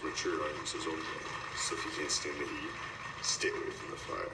mature items his own way. So if you can't stand the heat, stay away from the fire.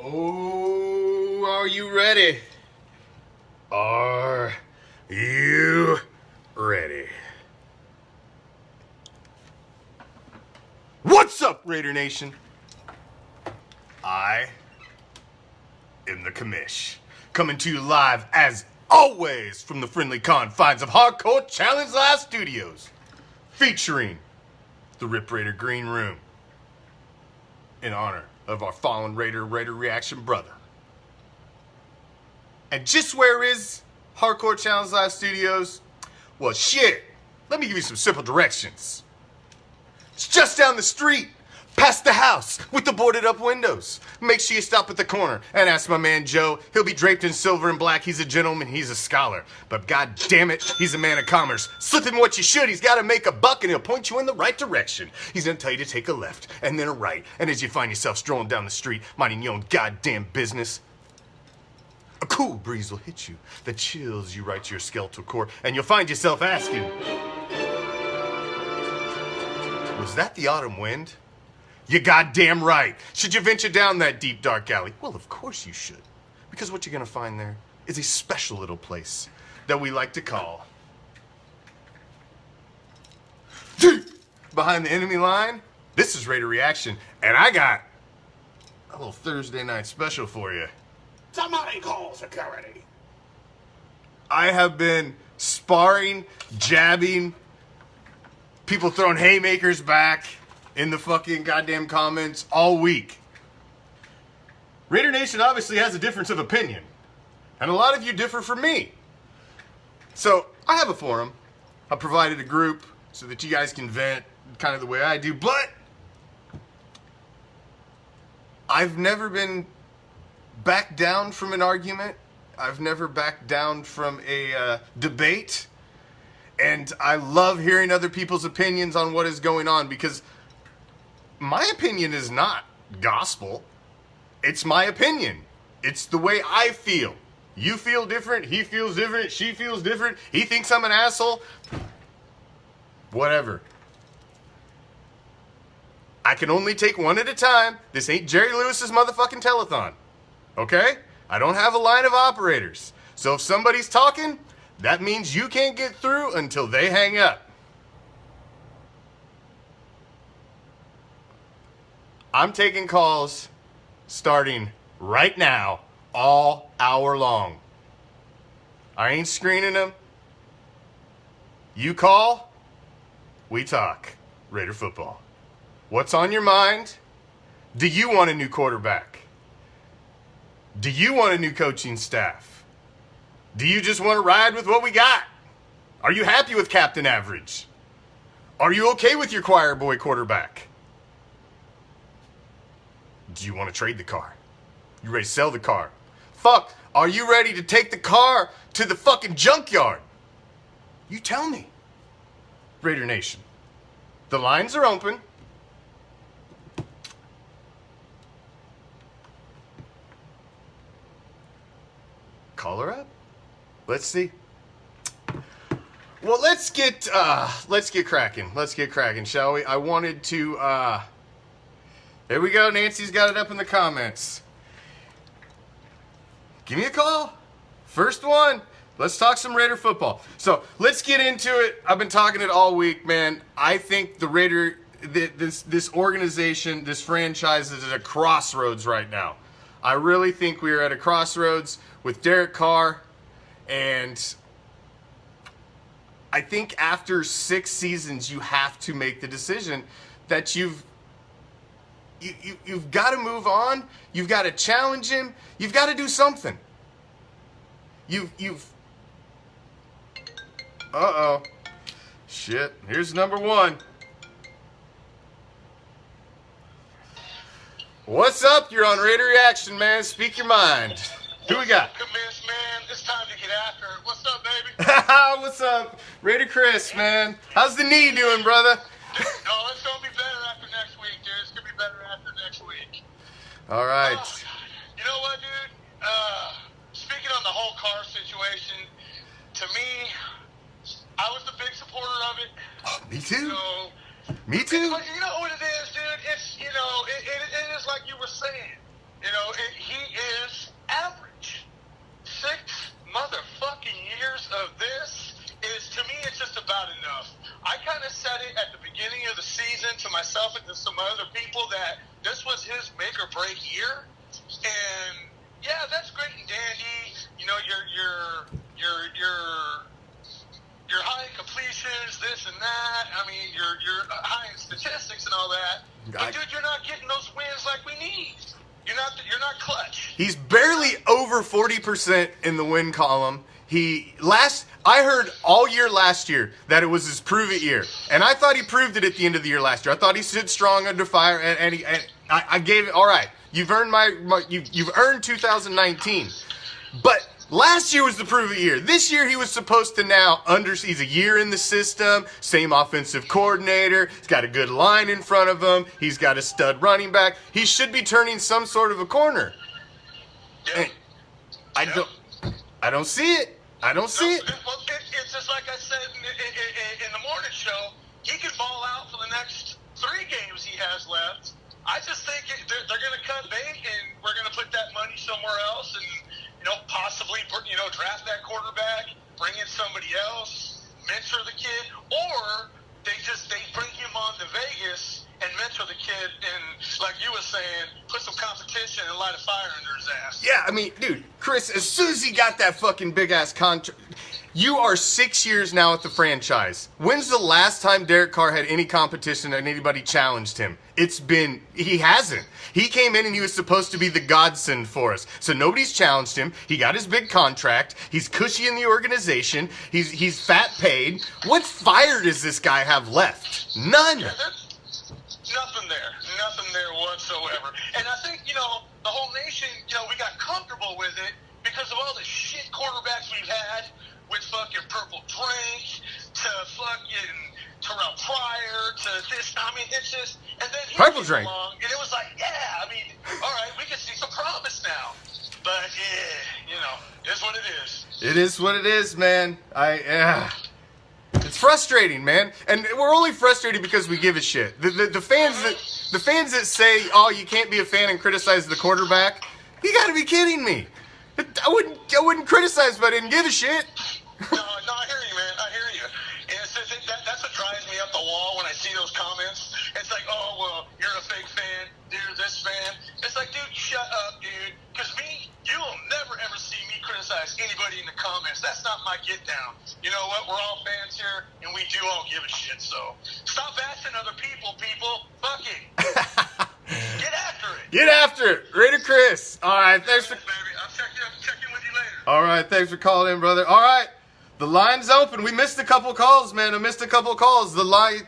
Oh, are you ready? Are you ready? What's up, Raider Nation? I am the Commish, coming to you live as always from the friendly confines of Hardcore Challenge Live Studios, featuring the Rip Raider Green Room in honor of our fallen Raider Reaction brother. And just where is Hardcore Challenge Live Studios? Well, shit, let me give you some simple directions. It's just down the street, past the house with the boarded up windows. Make sure you stop at the corner and ask my man Joe. He'll be draped in silver and black. He's a gentleman, he's a scholar. But god damn it, he's a man of commerce. Slip him what you should. He's got to make a buck and he'll point you in the right direction. He's going to tell you to take a left and then a right. And as you find yourself strolling down the street, minding your own goddamn business, a cool breeze will hit you that chills you right to your skeletal core. And you'll find yourself asking, was that the autumn wind? You're goddamn right. Should you venture down that deep, dark alley? Well, of course you should. Because what you're going to find there is a special little place that we like to call deep behind the enemy line. This is Raider Reaction, and I got a little Thursday night special for you. Somebody call security. I have been sparring, jabbing, people throwing haymakers back in the fucking goddamn comments all week. Raider Nation obviously has a difference of opinion, and a lot of you differ from me. So I have a forum. I provided a group so that you guys can vent kind of the way I do, but I've never been backed down from an argument. I've never backed down from a debate. And I love hearing other people's opinions on what is going on, because my opinion is not gospel. It's my opinion. It's the way I feel. You feel different. He feels different. She feels different. He thinks I'm an asshole. Whatever. I can only take one at a time. This ain't Jerry Lewis's motherfucking telethon. Okay? I don't have a line of operators. So if somebody's talking, that means you can't get through until they hang up. I'm taking calls starting right now, all hour long. I ain't screening them. You call, we talk. Raider football. What's on your mind? Do you want a new quarterback? Do you want a new coaching staff? Do you just want to ride with what we got? Are you happy with Captain Average? Are you okay with your choir boy quarterback? Do you want to trade the car? You ready to sell the car? Fuck, are you ready to take the car to the fucking junkyard? You tell me. Raider Nation, the lines are open. Call her up. Let's see. Well, let's get cracking. Let's get cracking, shall we? I wanted to there we go. Nancy's got it up in the comments. Give me a call. First one. Let's talk some Raider football. So let's get into it. I've been talking it all week, man. I think the Raider, this organization, this franchise is at a crossroads right now. I really think we are at a crossroads with Derek Carr, and I think after 6 seasons, you have to make the decision that you've got to move on. You've got to challenge him. You've got to do something. Uh-oh. Shit. Here's number one. What's up? You're on Raider Reaction, man. Speak your mind. Who we got? Commish, man. It's time to get after it. What's up, baby? What's up? Raider Chris, man. How's the knee doing, brother? Oh, it's going to be better after next week, dude. It's going to be better after next week. All right. Oh, you know what, dude? Speaking on the whole car situation, to me, I was the big supporter of it. Oh, me too. So, Me too. but you know what it is, dude? It's, you know, it is like you were saying. You know, he is average. 6 motherfucking years of this is, to me, it's just about enough. I kind of said it at the beginning of the season to myself and to some other people that this was his make or break year. And yeah, that's great and dandy. You know, you're high in completions, this and that. I mean, you're high in statistics and all that. But dude, you're not getting those wins like we need. You're not clutch. He's barely over 40% in the win column. I heard all year last year that it was his prove it year, and I thought he proved it at the end of the year last year. I thought he stood strong under fire, and I gave it. All right, you've earned you've earned 2019, but last year was the prove it year. This year he was supposed to he's a year in the system, same offensive coordinator, he's got a good line in front of him, he's got a stud running back. He should be turning some sort of a corner. Yeah. And I don't see it. I don't see it. Well, it's just like I said in the morning show. He can ball out for the next 3 games he has left. I just think they're going to cut bait, and we're going to put that money somewhere else, and possibly draft that quarterback, bring in somebody else, mentor the kid, or they bring him on to Vegas and mentor the kid, and like you were saying, put some competition and light a fire under his ass. Yeah, I mean, dude, Chris, as soon as he got that fucking big-ass contract, you are 6 years now at the franchise. When's the last time Derek Carr had any competition and anybody challenged him? He hasn't. He came in and he was supposed to be the godsend for us. So nobody's challenged him. He got his big contract. He's cushy in the organization. He's fat paid. What fire does this guy have left? None. Yeah, nothing there whatsoever. And I think, the whole nation, we got comfortable with it because of all the shit quarterbacks we've had with fucking Purple Drink to fucking Terrell Pryor to this. I mean, it's just, and then he Purple came Drink. along, and it was like, yeah, I mean, all right, we can see some promise now. But yeah, it's what it is. It is what it is, man. It's frustrating, man. And we're only frustrated because we give a shit. The fans The fans that say, "Oh, you can't be a fan and criticize the quarterback," you got to be kidding me. I wouldn't criticize if I didn't give a shit. No, I hear you, man. I hear you. And that's what drives me up the wall when I see those comments. It's like, oh, well, you're a fake fan. You're this fan. It's like, dude, shut up, dude. Because you'll never, ever see me criticize anybody in the comments. That's not my get down. You know what? We're all fans here, and we do all give a shit. So stop bashing other people. Fuck it. Get after it. Get after it. Raider Chris. All right, thanks for... Baby. I'll check in with you later. All right, thanks for calling in, brother. All right, the line's open. We missed a couple calls, man. The line...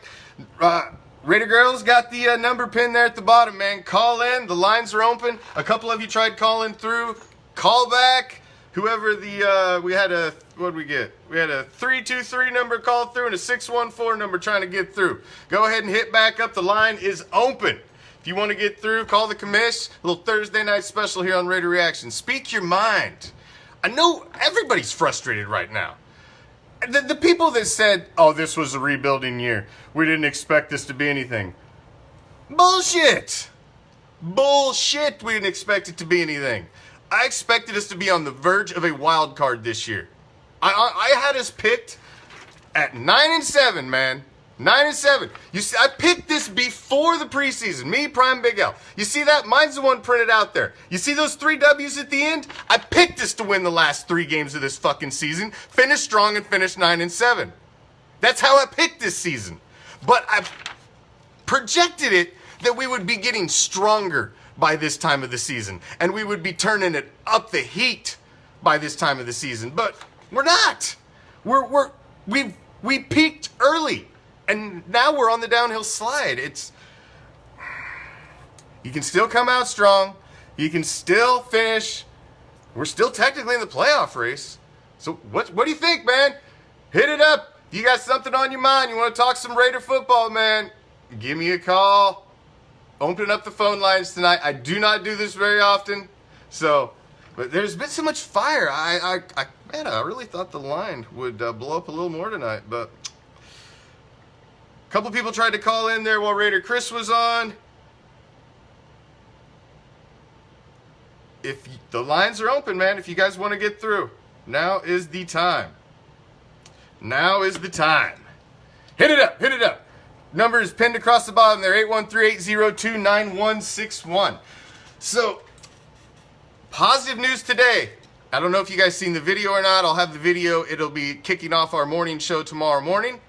Raider Girls got the number pin there at the bottom, man. Call in. The lines are open. A couple of you tried calling through. Call back. Whoever we had a, what did we get? We had a 323 number call through and a 614 number trying to get through. Go ahead and hit back up. The line is open. If you want to get through, call the commish. A little Thursday night special here on Raider Reaction. Speak your mind. I know everybody's frustrated right now. The people that said, oh, this was a rebuilding year, we didn't expect this to be anything. Bullshit. Bullshit, we didn't expect it to be anything. I expected us to be on the verge of a wild card this year. I had us picked at 9-7, man. 9-7. You see, I picked this before the preseason. Me, Prime, Big L. You see that? Mine's the one printed out there. You see those 3 W's at the end? I picked us to win the last 3 games of this fucking season, finish strong and finish 9-7. That's how I picked this season. But I projected it that we would be getting stronger by this time of the season, and we would be turning it up the heat by this time of the season. But we're not. We peaked early. And now we're on the downhill slide. You can still come out strong. You can still finish. We're still technically in the playoff race. So what do you think, man? Hit it up. You got something on your mind. You want to talk some Raider football, man? Give me a call. Open up the phone lines tonight. I do not do this very often. But there's been so much fire. I really thought the line would blow up a little more tonight, but... A couple people tried to call in there while Raider Chris was on. The lines are open, man. If you guys want to get through, now is the time. Now is the time. Hit it up. Hit it up. Number is pinned across the bottom there, 813-802-9161. So, positive news today. I don't know if you guys seen the video or not. I'll have the video. It'll be kicking off our morning show tomorrow morning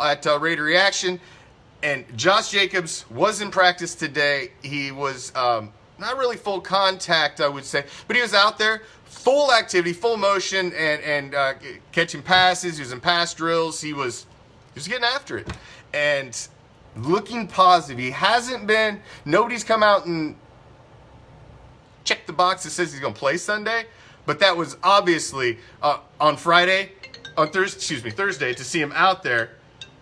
at Raider Reaction. And Josh Jacobs was in practice today. He was not really full contact, I would say, but he was out there, full activity, full motion, and catching passes. He was in pass drills. He was getting after it and looking positive. He hasn't been. Nobody's come out and checked the box that says he's going to play Sunday, but that was obviously on Thursday to see him out there.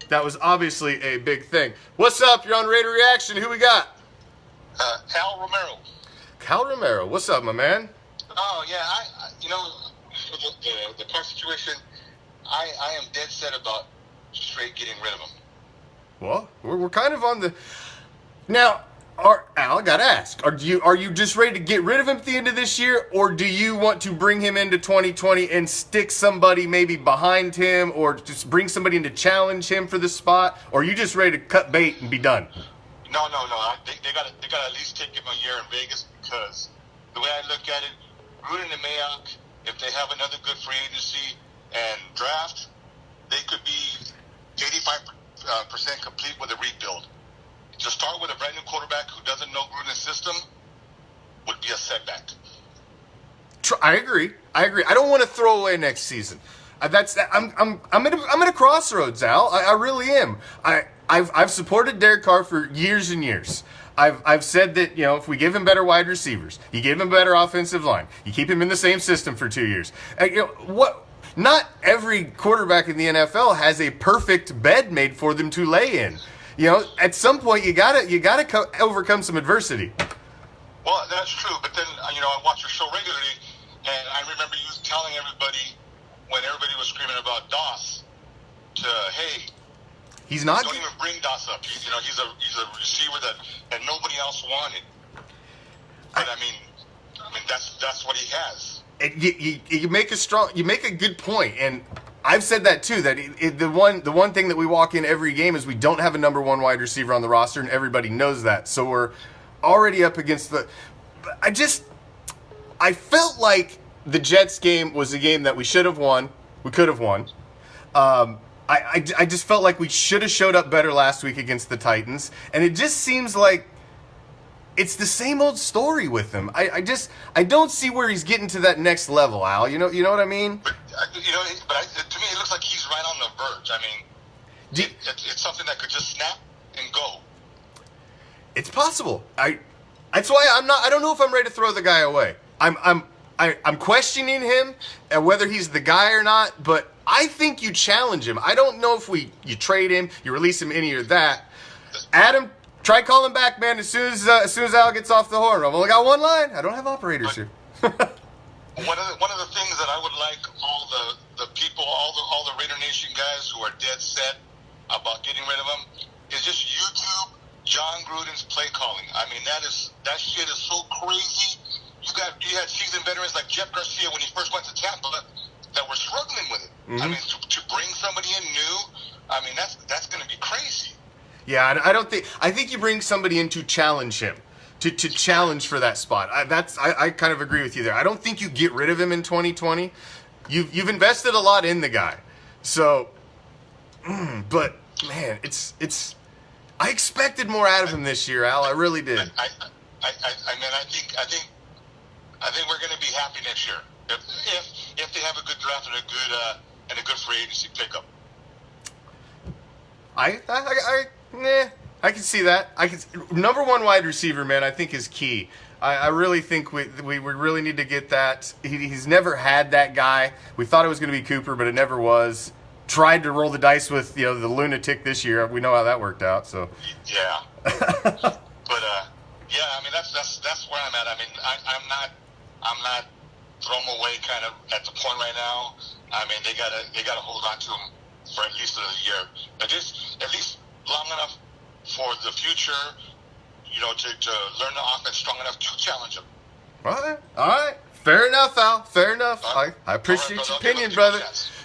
That was obviously a big thing. What's up? You're on Raider Reaction. Who we got? Cal Romero. Cal Romero. What's up, my man? Oh, yeah. For the car situation, I am dead set about straight getting rid of him. Well, we're kind of on the... Now, Al, I got to ask, are you just ready to get rid of him at the end of this year, or do you want to bring him into 2020 and stick somebody maybe behind him, or just bring somebody in to challenge him for the spot, or are you just ready to cut bait and be done? No. I think they got to at least take him a year in Vegas, because the way I look at it, Gruden and Mayock, if they have another good free agency and draft, they could be 85% complete with a rebuild. To start with a brand new quarterback who doesn't know Gruden's system would be a setback. I agree. I don't want to throw away next season. I'm at a crossroads, Al. I really am. I've supported Derek Carr for years and years. I've said that, if we give him better wide receivers, you give him better offensive line, you keep him in the same system for 2 years. Not every quarterback in the NFL has a perfect bed made for them to lay in. At some point you gotta overcome some adversity. Well, that's true. But then I watch your show regularly, and I remember you telling everybody when everybody was screaming about Doss, hey, He's not. Don't even bring Das up. He's a receiver that nobody else wanted. But I mean that's what he has. You make a good point, and I've said that too. That the one thing that we walk in every game is we don't have a number one wide receiver on the roster, and everybody knows that. So we're already up against the. I felt like the Jets game was a game that we should have won. We could have won. I just felt like we should have showed up better last week against the Titans, and it just seems like it's the same old story with him. I don't see where he's getting to that next level, Al. You know what I mean? But to me, it looks like he's right on the verge. I mean, it's something that could just snap and go. It's possible. That's why I don't know if I'm ready to throw the guy away. I'm questioning him and whether he's the guy or not, but I think you challenge him. I don't know if you trade him, you release him, any or that. Adam, try calling back, man. As soon as Al gets off the horn. I've only got one line. I don't have operators here. One of the things that I would like all the people, all the Raider Nation guys who are dead set about getting rid of him is just YouTube John Gruden's play calling. I mean, that shit is so crazy. You had seasoned veterans like Jeff Garcia when he first went to Tampa that were struggling with it. Mm-hmm. I mean, to bring somebody in new, I mean that's going to be crazy. Yeah, I think you bring somebody in to challenge him, to challenge for that spot. I kind of agree with you there. I don't think you get rid of him in 2020. You've invested a lot in the guy, so. But man, it's. I expected more out of him this year, Al. I really did. I think we're going to be happy next year if they have a good draft and a good free agency pickup. I can see that. Number one wide receiver, man, I think is key. I really think we really need to get that. He's never had that guy. We thought it was going to be Cooper, but it never was. Tried to roll the dice with the lunatic this year. We know how that worked out. So yeah, but yeah, I mean that's where I'm at. I mean I'm not throw him away kind of at the point right now. I mean they gotta hold on to him for at least another year, at least long enough for the future, to learn the offense strong enough to challenge him. All right. Fair enough, Al. Fair enough. I appreciate your opinion, brother.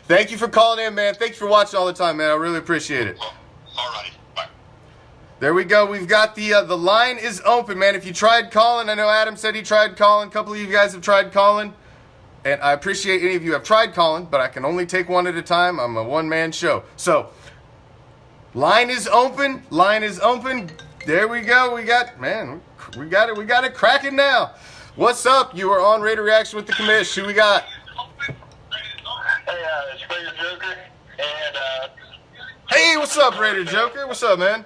Thank you for calling in, man. Thank you for watching all the time, man. I really appreciate it. All righty. Bye. There we go. We've got the line is open, man. If you tried calling, I know Adam said he tried calling. A couple of you guys have tried calling. And I appreciate any of you have tried calling, but I can only take one at a time. I'm a one-man show. So, line is open. Line is open. There we go. We got it. We got it cracking now. What's up? You are on Raider Reaction with the Commish. Who we got? Hey, it's Raider Joker, and hey, what's up, Raider Joker? What's up, man?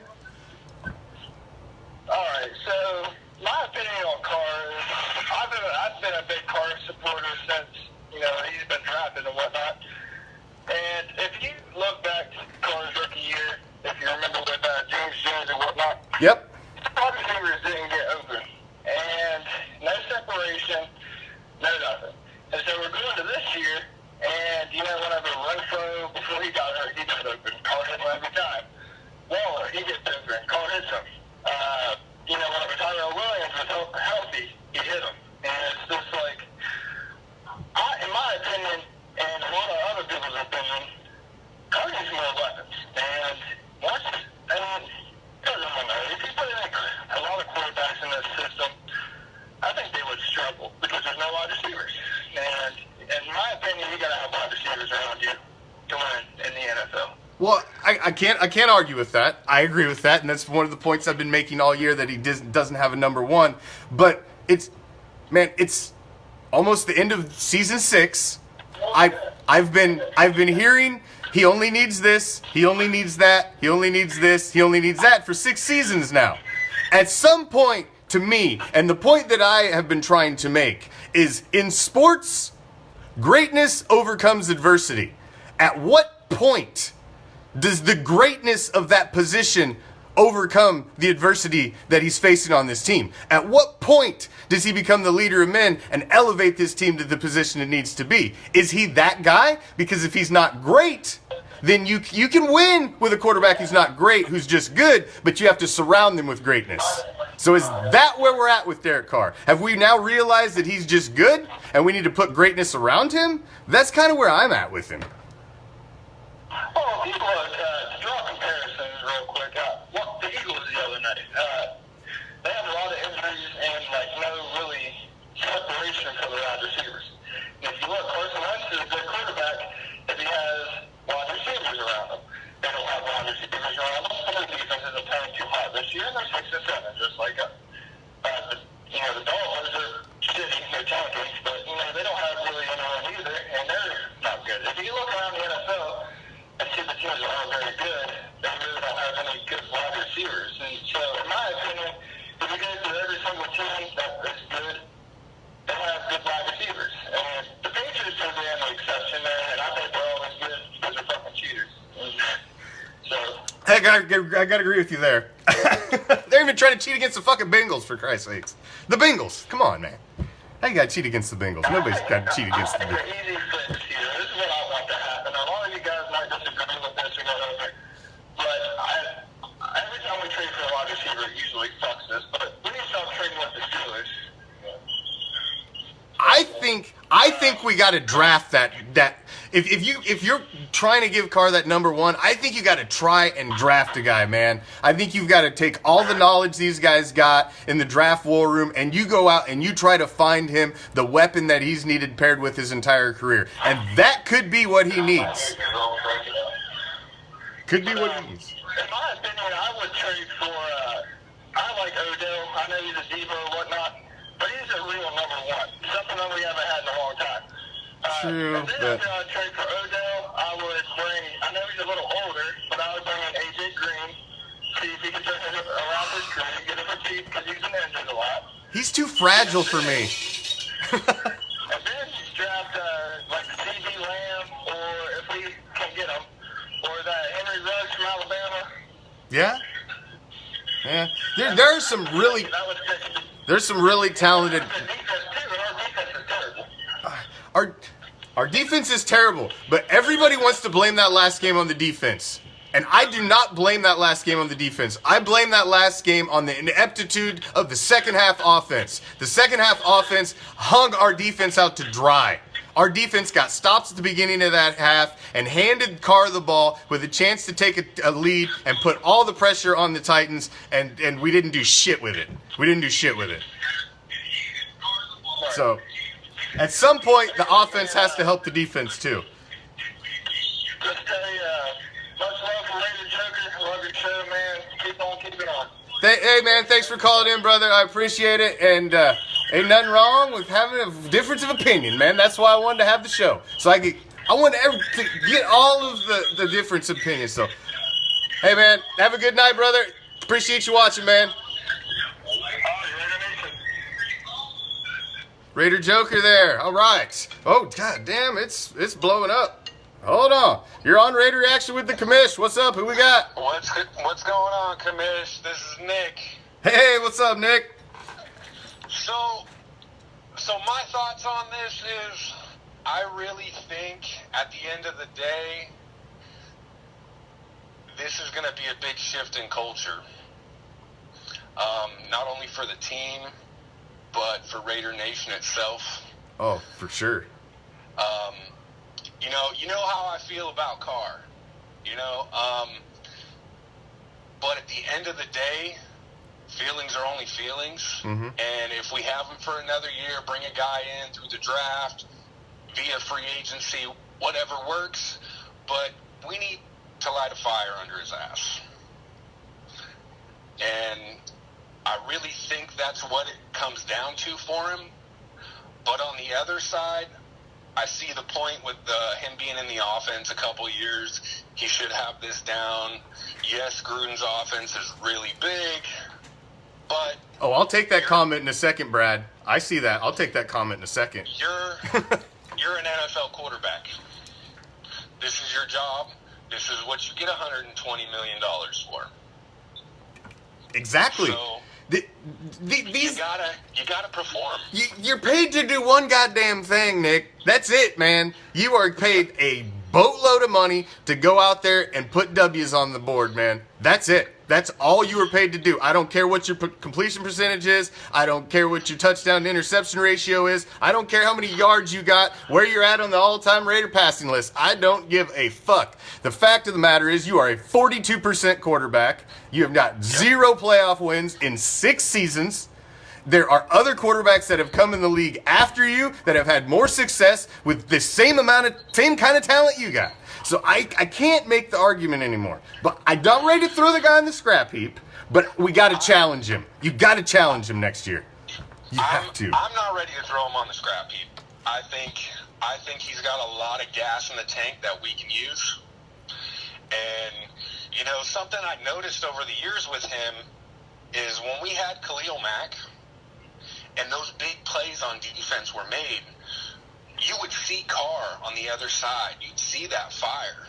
Alright, so my opinion on Carr is I've been a big Carr supporter since, he's been drafted and whatnot. And if you look back to Carr's rookie year, if you remember with James Jones and whatnot, Yep. wide receivers didn't get open. And no separation, no nothing. And so we're going to this year, and whenever Renfro, before he got hurt, he got open. Carr hit him every time. Waller, he gets open. Carr hits him. Whenever Tyrell Williams was healthy, he hit him. And it's just like, in my opinion, and a lot of other people's opinion, Carr needs more weapons. And if you put in a lot of quarterbacks in this system, I think they would struggle because there's no wide receivers. And in my opinion, you got to have wide receivers around you to win in the NFL. Well, I can't argue with that. I agree with that, and that's one of the points I've been making all year, that he doesn't have a number one. But it's almost the end of season 6. I've been hearing he only needs this, he only needs that, he only needs this, he only needs that for 6 seasons now. At some point, to me, and the point that I have been trying to make is, in sports, greatness overcomes adversity. At what point does the greatness of that position overcome the adversity that he's facing on this team? At what point does he become the leader of men and elevate this team to the position it needs to be? Is he that guy? Because if he's not great, then you can win with a quarterback who's not great, who's just good, but you have to surround them with greatness. So is that where we're at with Derek Carr? Have we now realized that he's just good and we need to put greatness around him? That's kind of where I'm at with him. Well, people, to draw comparisons real quick, the Eagles the other night, they have a lot of injuries and, like, no really separation for the wide receivers. And if you look, Carson Wentz is a good quarterback if he has wide receivers around him. They don't have wide receivers around them. Some of the defenses are playing too hot this year, and they're 6-7, just like us. The Dolphins are shitty, they're tanking, but, they don't have really anyone either, and they're not good. If you look around the NFL and see the teams that aren't very good, they really don't have any good wide receivers. And so, in my opinion, if you go through every single team that is good, they have good wide receivers. And the Patriots are the only exception there, and I think they're always good because they're fucking cheaters. So, I gotta agree with you there. They're even trying to cheat against the fucking Bengals, for Christ's sakes. The Bengals, come on, man. How you gotta cheat against the Bengals? Nobody's got to cheat against the I think Bengals. an easy fix here. This is what I want to happen. A lot of you guys might disagree with this or whatever, but every time we trade for a wide receiver, it usually fucks us. But we need to stop trading with the Steelers. I think we got to draft that. If you're trying to give Carr that number one, I think you got to try and draft a guy, man. I think you've got to take all the knowledge these guys got in the draft war room, and you go out and you try to find him the weapon that he's needed paired with his entire career, and that could be what he needs. Could be what he needs. In my opinion, I would trade for. I like Odell. I know he's a diva or whatnot, but he's a real number one. Something that we haven't had in a long time. True, and then but after I trade for Odell, I would bring. I know he's a little older, but I would bring in AJ Green. See if he can turn it around his career, get him a cheap because he's been injured a lot. he's too fragile for me. And then draft like C.D. Lamb, or if we can get him, or that Henry Ruggs from Alabama. Yeah. There are some really That was good. there's some really talented. The defense too, and our defense is terrible. Our defense is terrible, but everybody wants to blame that last game on the defense. And I do not blame that last game on the defense. I blame that last game on the ineptitude of the second half offense. The second half offense hung our defense out to dry. Our defense got stops at the beginning of that half and handed Carr the ball with a chance to take a lead and put all the pressure on the Titans, and we didn't do shit with it. So, at some point, the offense has to help the defense too. Just much love for Raider Joker. Love your show, man. Keep on keeping on. Hey, man, thanks for calling in, brother. I appreciate it. And ain't nothing wrong with having a difference of opinion, man. That's why I wanted to have the show. So I wanted to get all of the different opinions. So, hey, man, have a good night, brother. Appreciate you watching, man. Raider Joker there. All right. Oh, god damn, it's blowing up. Hold on. You're on Raider Reaction with the Commish. What's up? Who we got? What's going on, Commish? This is Nick. Hey, what's up, Nick? So my thoughts on this is, I really think at the end of the day, this is going to be a big shift in culture. Not only for the team, but for Raider Nation itself. Oh, for sure. You know how I feel about Carr, but at the end of the day, feelings are only feelings. Mm-hmm. And if we have him for another year, bring a guy in through the draft, via free agency, whatever works, but we need to light a fire under his ass. And I really think that's what it comes down to for him. But on the other side, I see the point with him being in the offense a couple years. He should have this down. Yes, Gruden's offense is really big, but... Oh, I'll take that comment in a second, Brad. I see that. I'll take that comment in a second. You're an NFL quarterback. This is your job. This is what you get $120 million for. Exactly. So, these you gotta perform. You're paid to do one goddamn thing, Nick. That's it, man. You are paid a boatload of money to go out there and put W's on the board, man. That's it. That's all you were paid to do. I don't care what your completion percentage is. I don't care what your touchdown to interception ratio is. I don't care how many yards you got, where you're at on the all-time Raider passing list. I don't give a fuck. The fact of the matter is you are a 42% quarterback. You have got 0 playoff wins in 6 seasons. There are other quarterbacks that have come in the league after you that have had more success with the same kind of talent you got. So I can't make the argument anymore. But I'm not ready to throw the guy in the scrap heap, but we got to challenge him. You got to challenge him next year. You have to. I'm not ready to throw him on the scrap heap. I think he's got a lot of gas in the tank that we can use. And, you know, something I noticed over the years with him is when we had Khalil Mack and those big plays on defense were made, you would see Carr on the other side. You'd see that fire.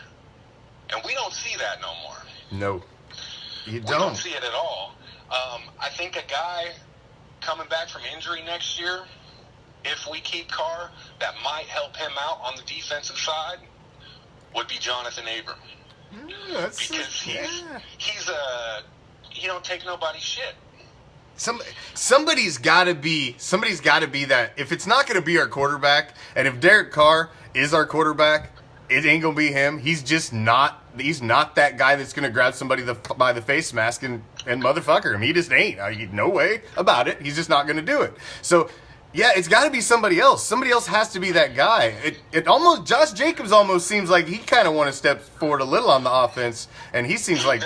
And we don't see that no more. No, you don't. We don't see it at all. I think a guy coming back from injury next year, if we keep Carr, that might help him out on the defensive side, would be Jonathan Abram. Because he's he don't take nobody's shit. Somebody's got to be that. If it's not going to be our quarterback, and if Derek Carr is our quarterback, it ain't going to be him. He's just not. He's not that guy that's going to grab somebody by the face mask and motherfucker him. He just ain't. No way about it. He's just not going to do it. So, yeah, it's got to be somebody else. Somebody else has to be that guy. It almost, Josh Jacobs almost seems like he kind of want to step forward a little on the offense, and he seems like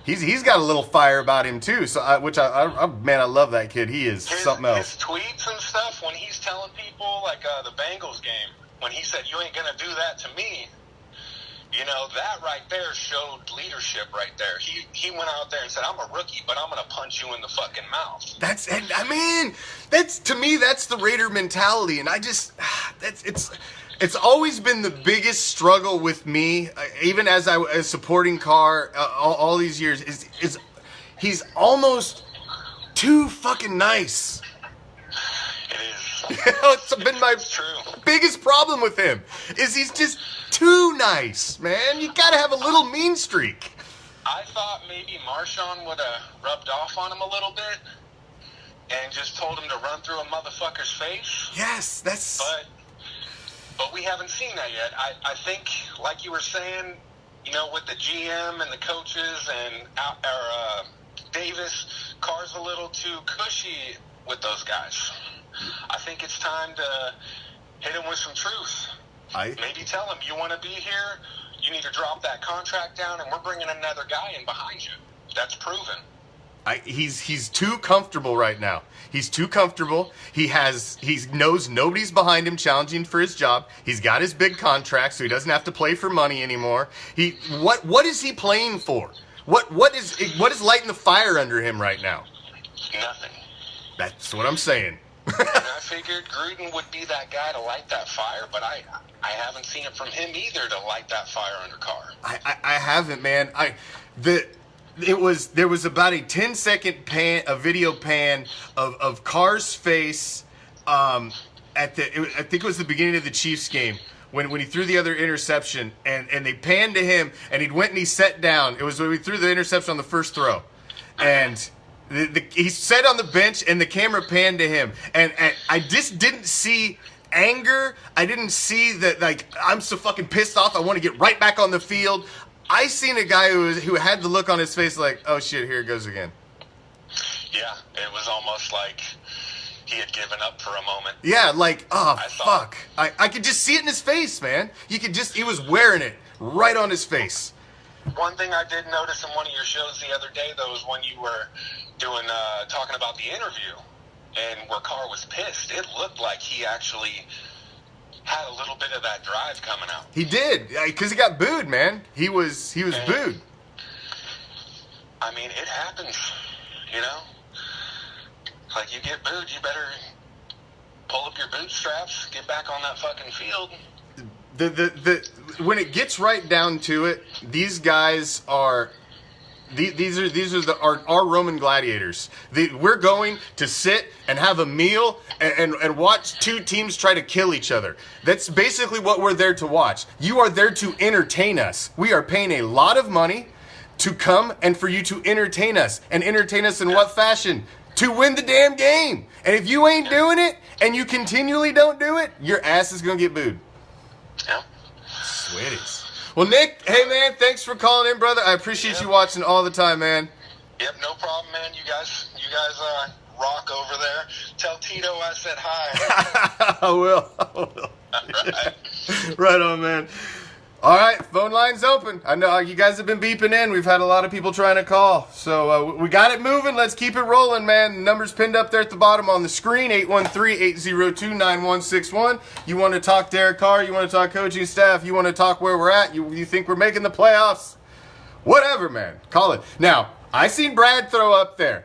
he's got a little fire about him too. So, I love that kid. He is something else. His tweets and stuff when he's telling people, like the Bengals game, when he said, "You ain't gonna do that to me." You know, that right there showed leadership right there. He went out there and said, "I'm a rookie, but I'm going to punch you in the fucking mouth." That's to me, that's the Raider mentality. And it's always been the biggest struggle with me, even as I was supporting Carr all these years, is he's almost too fucking nice. It is. It's been my biggest problem with him, is he's just too nice, man. You gotta have a little mean streak. I thought maybe Marshawn would have rubbed off on him a little bit and just told him to run through a motherfucker's face. Yes, that's... But we haven't seen that yet. I think, like you were saying, you know, with the GM and the coaches and Davis, Carr's a little too cushy with those guys. I think it's time to hit him with some truth. Maybe tell him, you want to be here, you need to drop that contract down, and we're bringing another guy in behind you. That's proven. He's too comfortable right now. He's too comfortable. He knows nobody's behind him challenging for his job. He's got his big contract, so he doesn't have to play for money anymore. What is he playing for? What is lighting the fire under him right now? Nothing. That's what I'm saying. And I figured Gruden would be that guy to light that fire, but I haven't seen it from him either to light that fire under Carr. I haven't, man. There was about a 10-second pan, a video pan of Carr's face I think it was the beginning of the Chiefs game when he threw the other interception and they panned to him and he went and he sat down. It was when he threw the interception on the first throw, and he sat on the bench and the camera panned to him, and I just didn't see anger. I didn't see that, like, I'm so fucking pissed off, I want to get right back on the field. I seen a guy who had the look on his face like, oh shit, here it goes again. Yeah, it was almost like he had given up for a moment. Yeah, like, oh, fuck. I could just see it in his face, man. He was wearing it right on his face. One thing I did notice in one of your shows the other day, though, is when you were talking about the interview and where Carr was pissed. It looked like he actually had a little bit of that drive coming out. He did, because he got booed, man. He was booed. I mean, it happens, you know? Like, you get booed, you better pull up your bootstraps, get back on that fucking field. When it gets right down to it, these guys are these are our Roman gladiators. We're going to sit and have a meal and watch two teams try to kill each other. That's basically what we're there to watch. You are there to entertain us. We are paying a lot of money to come and for you to entertain us. And entertain us in what fashion? To win the damn game. And if you ain't doing it and you continually don't do it, your ass is going to get booed. Yeah. Sweaties. Well, Nick, hey, man, thanks for calling in, brother. I appreciate you watching all the time, man. Yep, no problem, man. You guys rock over there. Tell Tito I said hi. I will. Right on, man. All right, phone line's open. I know you guys have been beeping in. We've had a lot of people trying to call. So we got it moving. Let's keep it rolling, man. The number's pinned up there at the bottom on the screen, 813-802-9161. You want to talk Derek Carr? You want to talk coaching staff? You want to talk where we're at? You think we're making the playoffs? Whatever, man. Call it. Now, I seen Brad throw up there.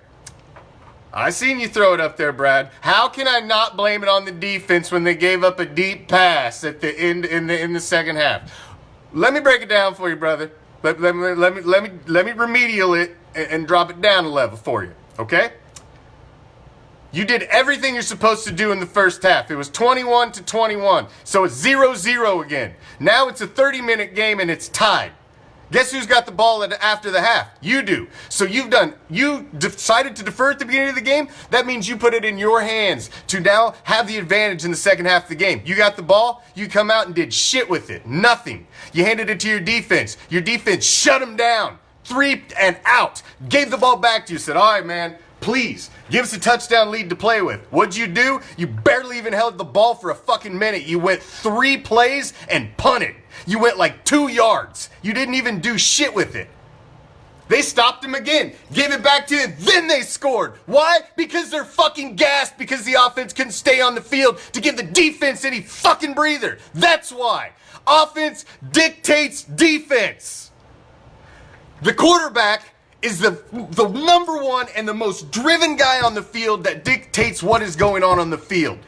I seen you throw it up there, Brad. How can I not blame it on the defense when they gave up a deep pass at the end in the second half? Let me break it down for you, brother. Let me remedial it and drop it down a level for you, okay? You did everything you're supposed to do in the first half. It was 21-21, so it's 0-0 again. Now it's a 30-minute game and it's tied. Guess who's got the ball after the half? You do. So you decided to defer at the beginning of the game. That means you put it in your hands to now have the advantage in the second half of the game. You got the ball. You come out and did shit with it. Nothing. You handed it to your defense. Your defense shut them down. 3 and out. Gave the ball back to you. Said, all right, man, please, give us a touchdown lead to play with. What'd you do? You barely even held the ball for a fucking minute. You went 3 plays and punted. You went like 2 yards. You didn't even do shit with it. They stopped him again, gave it back to him, then they scored. Why? Because they're fucking gassed because the offense couldn't stay on the field to give the defense any fucking breather. That's why. Offense dictates defense. The quarterback is the number one and the most driven guy on the field that dictates what is going on the field.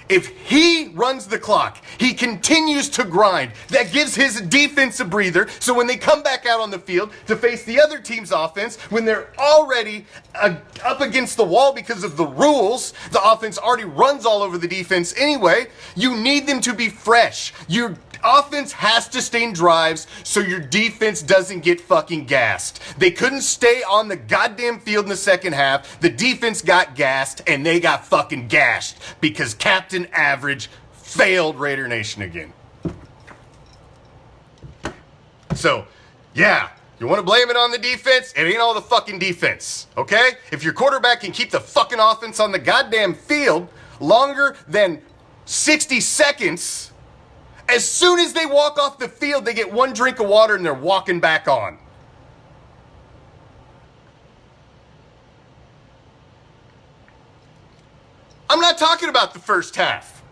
If he runs the clock, he continues to grind. That gives his defense a breather. So when they come back out on the field to face the other team's offense, when they're already up against the wall because of the rules, the offense already runs all over the defense anyway, you need them to be fresh. Your offense has to stay in drives so your defense doesn't get fucking gassed. They couldn't stay on the goddamn field in the second half. The defense got gassed and they got fucking gashed because Captain Average failed Raider Nation again. So, yeah, you want to blame it on the defense? It ain't all the fucking defense, okay? If your quarterback can keep the fucking offense on the goddamn field longer than 60 seconds, as soon as they walk off the field, they get 1 drink of water and they're walking back on. I'm not talking about the first half.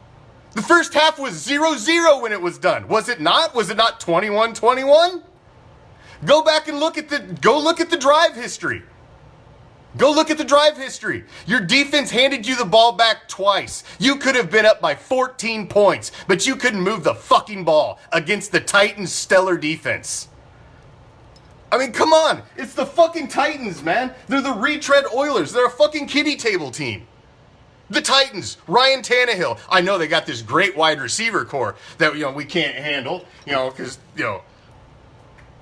The first half was 0-0 when it was done. Was it not? Was it not 21-21? Go back and look at the drive history. Go look at the drive history. Your defense handed you the ball back twice. You could have been up by 14 points, but you couldn't move the fucking ball against the Titans' stellar defense. I mean, come on. It's the fucking Titans, man. They're the retread Oilers. They're a fucking kiddie table team. The Titans, Ryan Tannehill. I know they got this great wide receiver core that, we can't handle, because,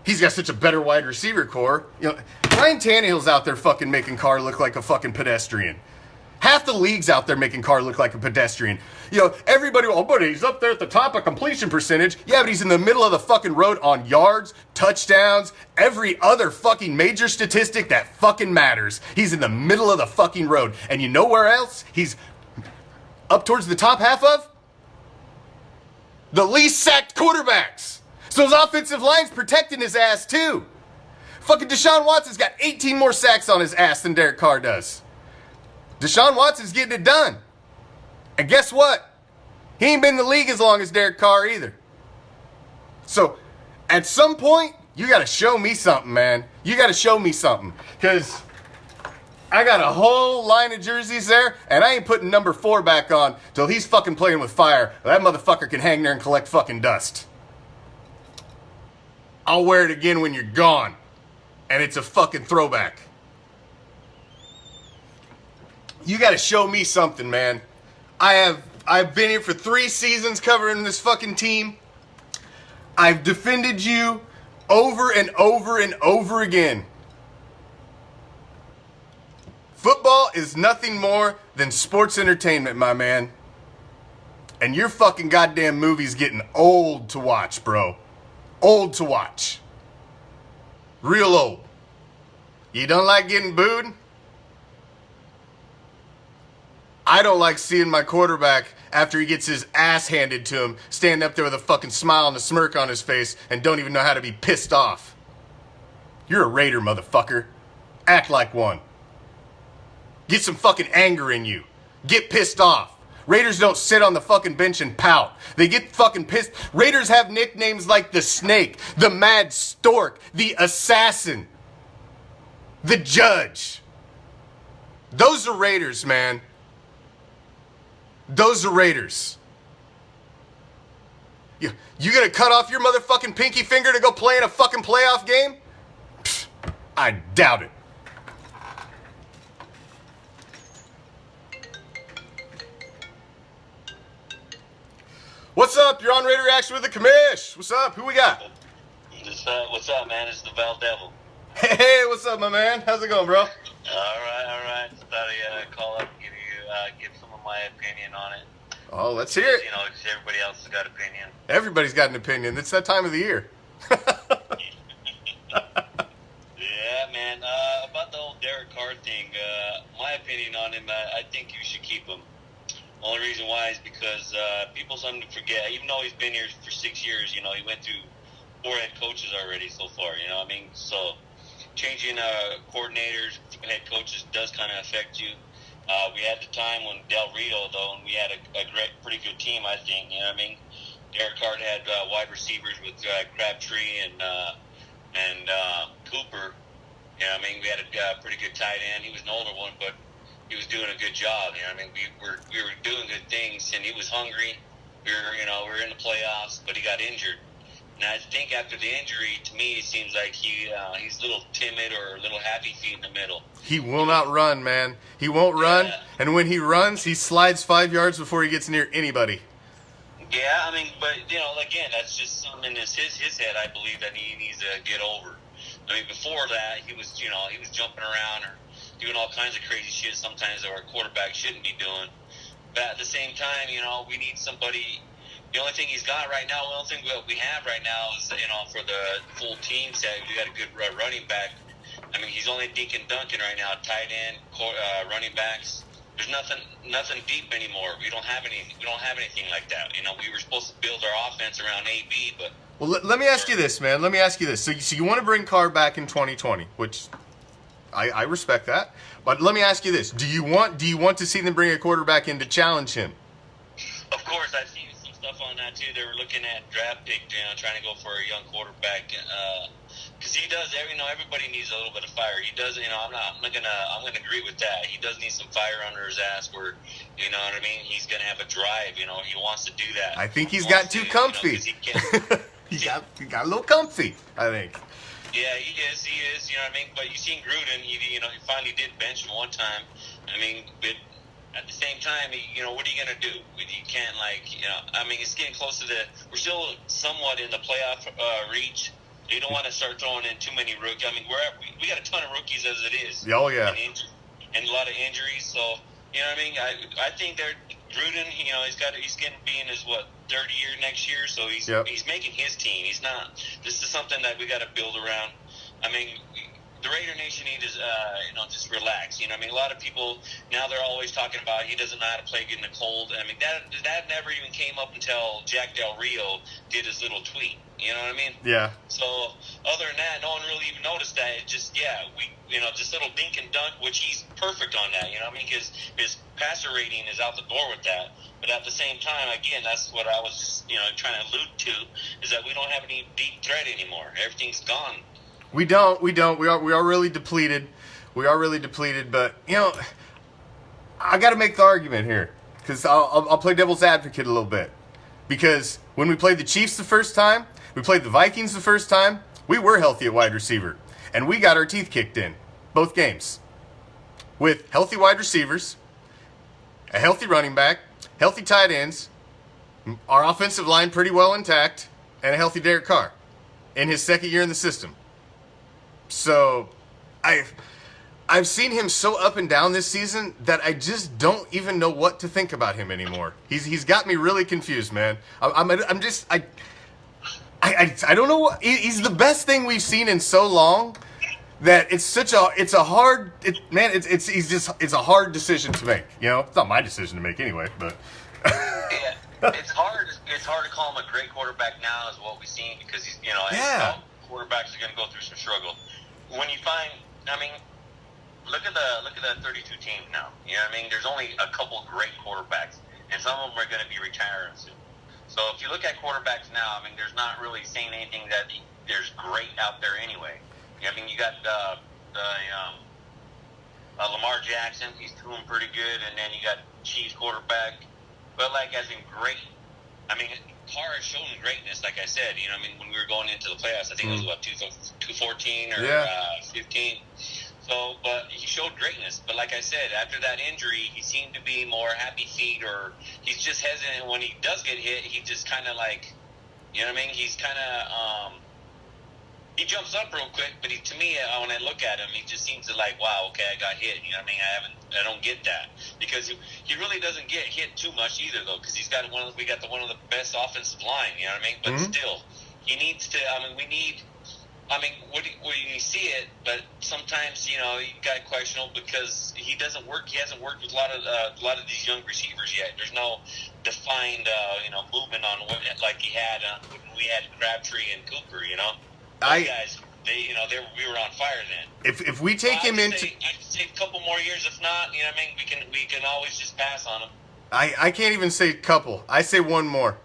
he's got such a better wide receiver core. Ryan Tannehill's out there fucking making Carr look like a fucking pedestrian. Half the league's out there making Carr look like a pedestrian. Everybody, but he's up there at the top of completion percentage. Yeah, but he's in the middle of the fucking road on yards, touchdowns, every other fucking major statistic that fucking matters. He's in the middle of the fucking road. And you know where else he's up towards the top half of? The least sacked quarterbacks. So his offensive line's protecting his ass too. Fucking Deshaun Watson's got 18 more sacks on his ass than Derek Carr does. Deshaun Watson's getting it done. And guess what? He ain't been in the league as long as Derek Carr either. So, at some point, you got to show me something, man. You got to show me something. Because I got a whole line of jerseys there, and I ain't putting number 4 back on till he's fucking playing with fire. That motherfucker can hang there and collect fucking dust. I'll wear it again when you're gone. and it's a fucking throwback. You gotta show me something, man. I've been here for 3 seasons covering this fucking team. I've defended you over and over and over again. Football is nothing more than sports entertainment, my man. And your fucking goddamn movie's getting old to watch, bro. Old to watch. Real old. You don't like getting booed? I don't like seeing my quarterback after he gets his ass handed to him, stand up there with a fucking smile and a smirk on his face and don't even know how to be pissed off. You're a Raider, motherfucker. Act like one. Get some fucking anger in you. Get pissed off. Raiders don't sit on the fucking bench and pout. They get fucking pissed. Raiders have nicknames like the Snake, the Mad Stork, the Assassin, the Judge. Those are Raiders, man. Those are Raiders. You gonna cut off your motherfucking pinky finger to go play in a fucking playoff game? Pfft, I doubt it. What's up? You're on Raider Reaction with the Commish. What's up? Who we got? What's up, man? It's the Val Devil. Hey, what's up, my man? How's it going, bro? All right. Thought I'd call up and give some of my opinion on it. Oh, let's hear it. You know, 'cause everybody else has got opinion. Everybody's got an opinion. It's that time of the year. Yeah, man. About the whole Derek Carr thing, my opinion on him, I think you should keep him. Only reason why is because people sometimes forget. Even though he's been here for 6 years, you know, he went through 4 head coaches already so far. You know what I mean? So changing coordinators, head coaches does kind of affect you. We had the time when Del Rio, though, and we had a pretty good team, I think. You know what I mean? Derek Carr had wide receivers with Crabtree and Cooper. You know what I mean? We had a pretty good tight end. He was an older one, but he was doing a good job. You know what I mean? We were doing good things, and he was hungry. We were in the playoffs, but he got injured. And I think after the injury, to me, it seems like he's a little timid or a little happy feet in the middle. He will not run, man. He won't run, and when he runs, he slides 5 yards before he gets near anybody. Yeah, I mean, but, you know, again, that's just something in his head, I believe, that he needs to get over. I mean, before that, he was jumping around or doing all kinds of crazy shit sometimes that our quarterback shouldn't be doing. But at the same time, you know, we need somebody. The only thing he's got right now, the only thing we have right now is, you know, for the full team set, we got a good running back. I mean, he's only Dink and Duncan right now, tight end, running backs. There's nothing deep anymore. We don't have anything like that. You know, we were supposed to build our offense around AB, but. Well, let me ask you this, man. Let me ask you this. So you want to bring Carr back in 2020, which I respect that. But let me ask you this: Do you want to see them bring a quarterback in to challenge him? Of course, I've seen some stuff on that too. They were looking at draft pick, you know, trying to go for a young quarterback, because he does. Everybody needs a little bit of fire. He does. You know, I'm gonna agree with that. He does need some fire under his ass. Where, you know what I mean? He's gonna have a drive. You know, he wants to do that. I think he's got too comfy. He got a little comfy, I think. Yeah, he is. You know what I mean? But you seen Gruden. He finally did bench him one time. I mean, but at the same time, you know, what are you gonna do? You can't, I mean, it's getting close to we're still somewhat in the playoff reach. You don't want to start throwing in too many rookies. I mean, we got a ton of rookies as it is. Oh yeah. And a lot of injuries. So, you know what I mean? I think Gruden, you know, he's getting to be in his third year next year, so he's making his team. He's not. This is something that we got to build around. I mean, the Raider Nation needs just relax. You know, I mean, a lot of people now they're always talking about he doesn't know how to play good in the cold. I mean, that never even came up until Jack Del Rio did his little tweet. You know what I mean? Yeah. So other than that, no one really even noticed that. It just this little dink and dunk, which he's perfect on that. You know what I mean? Because his passer rating is out the door with that. But at the same time, again, that's what I was just trying to allude to, is that we don't have any deep threat anymore. Everything's gone. We don't. We are really depleted. But I got to make the argument here because I'll play devil's advocate a little bit. Because when we played the Chiefs the first time, we played the Vikings the first time, we were healthy at wide receiver. And we got our teeth kicked in, both games, with healthy wide receivers, a healthy running back, healthy tight ends, our offensive line pretty well intact, and a healthy Derek Carr in his second year in the system. So I've seen him so up and down this season that I just don't even know what to think about him anymore. He's got me really confused, man. I don't know what, he's the best thing we've seen in so long that it's a hard decision to make. You know, it's not my decision to make anyway, but Yeah, it's hard. It's hard to call him a great quarterback now, is what we've seen, because he's, you know, Yeah. quarterbacks are going to go through some struggle. When you find, I mean, look at that 32 team now. You know what I mean? There's only a couple great quarterbacks, and some of them are going to be retiring soon. So if you look at quarterbacks now, I mean, there's not really saying anything that there's great out there anyway. You know, I mean, you got Lamar Jackson. He's doing pretty good, and then you got Chiefs quarterback. But like, as in great, I mean, Carr has shown greatness. Like I said, you know, I mean, when we were going into the playoffs, I think it was what 214 or 15. So, but he showed greatness. But like I said, after that injury, he seemed to be more happy feet, or he's just hesitant. When he does get hit, he just kind of like, you know what I mean? He's kind of, he jumps up real quick, but to me, when I look at him, he just seems to like, wow, okay, I got hit. You know what I mean? I don't get that, because he really doesn't get hit too much either, though, because we got one of the best offensive line. You know what I mean? But still, he needs to. I mean, when you see it, but sometimes, you know, you got questionable because he doesn't work. He hasn't worked with a lot of these young receivers yet. There's no defined, movement on what like he had when we had Crabtree and Cooper. You know, those guys, we were on fire then. If we take him into, I'd say a couple more years. If not, you know what I mean, we can always just pass on him. I can't even say couple. I say one more.